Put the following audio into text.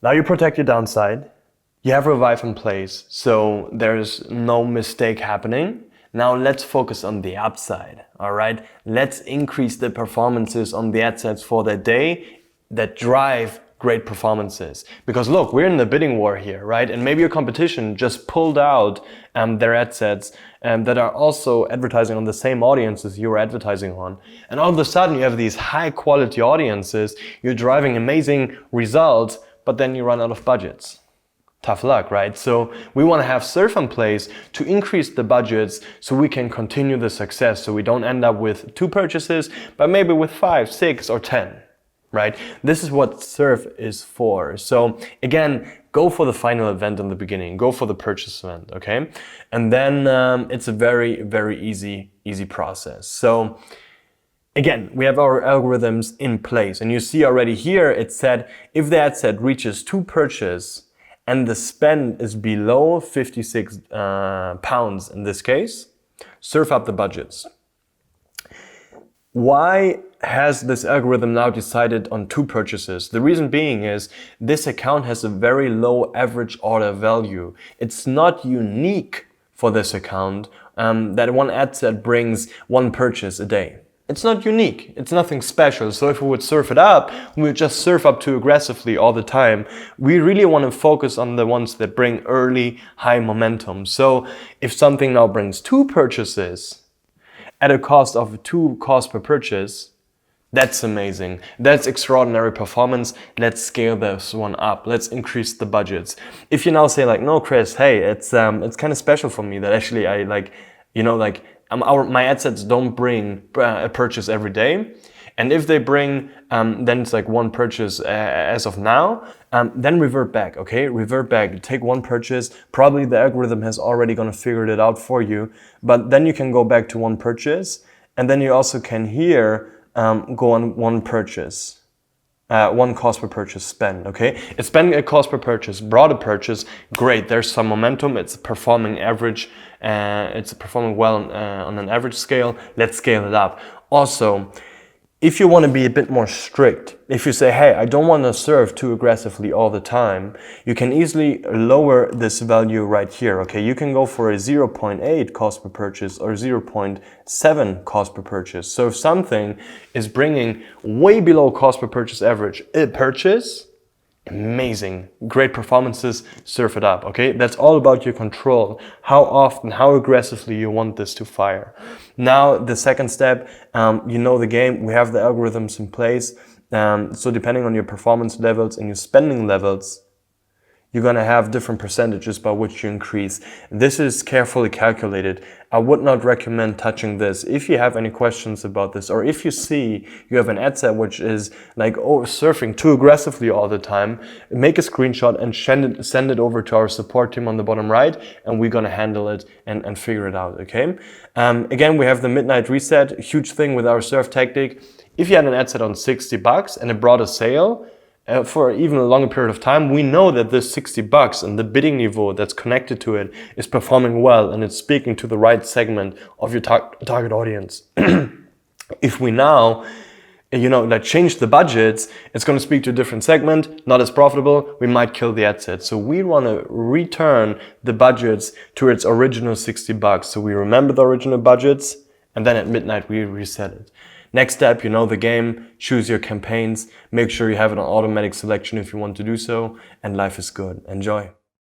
Now you protect your downside. You have revive in place, so there's no mistake happening. Now let's focus on the upside, all right? Let's increase the performances on the ad sets for that day that drive great performances. Because look, we're in the bidding war here, right? And maybe your competition just pulled out their ad sets that are also advertising on the same audiences you're advertising on. And all of a sudden you have these high quality audiences, you're driving amazing results, but then you run out of budgets. Tough luck, right? So we want to have surf in place to increase the budgets so we can continue the success, so we don't end up with 2 purchases, but maybe with 5, 6 or 10, right? This is what surf is for. So again, go for the final event in the beginning, go for the purchase event, okay? And then it's a very, very easy process. So again, we have our algorithms in place, and you see already here it said if the ad set reaches 2 purchases and the spend is below 56 pounds in this case, surf up the budgets. Why has this algorithm now decided on 2 purchases? The reason being is this account has a very low average order value. It's not unique for this account that one ad set brings 1 purchase a day. It's not unique, it's nothing special. So if we would surf it up, we would just surf up too aggressively all the time. We really want to focus on the ones that bring early high momentum. So if something now brings 2 purchases at a cost of 2 cost per purchase, that's amazing. That's extraordinary performance. Let's scale this one up. Let's increase the budgets. If you now say like, no, Chris, hey, it's kind of special for me that actually I my ad sets don't bring a purchase every day. And if they bring, then it's like 1 purchase as of now, then revert back, okay? Revert back, take 1 purchase. Probably the algorithm has already gonna figure it out for you, but then you can go back to 1 purchase. And then you also can here go on 1 purchase. 1 cost per purchase spend, okay? It's spending a cost per purchase, brought a purchase, great, there's some momentum, it's performing average, it's performing well on an average scale, let's scale it up. Also, if you want to be a bit more strict, if you say, hey, I don't want to surf too aggressively all the time, you can easily lower this value right here, okay? You can go for a 0.8 cost per purchase or 0.7 cost per purchase. So if something is bringing way below cost per purchase average, a purchase, amazing, great performances, surf it up, okay? That's all about your control, how often, how aggressively you want this to fire. Now, the second step, you know the game, we have the algorithms in place. So depending on your performance levels and your spending levels, you're gonna have different percentages by which you increase. This is carefully calculated. I would not recommend touching this. If you have any questions about this, or if you see you have an ad set which is like surfing too aggressively all the time, make a screenshot and send it over to our support team on the bottom right, and we're gonna handle it and figure it out, okay? Again, we have the midnight reset, huge thing with our surf tactic. If you had an ad set on $60 and it brought a sale, for even a longer period of time, we know that this $60 and the bidding niveau that's connected to it is performing well and it's speaking to the right segment of your target audience. If we now, change the budgets, it's going to speak to a different segment, not as profitable, we might kill the ad set. So we want to return the budgets to its original $60. So we remember the original budgets and then at midnight we reset it. Next step, you know the game, choose your campaigns, make sure you have it on automatic selection if you want to do so, and life is good. Enjoy.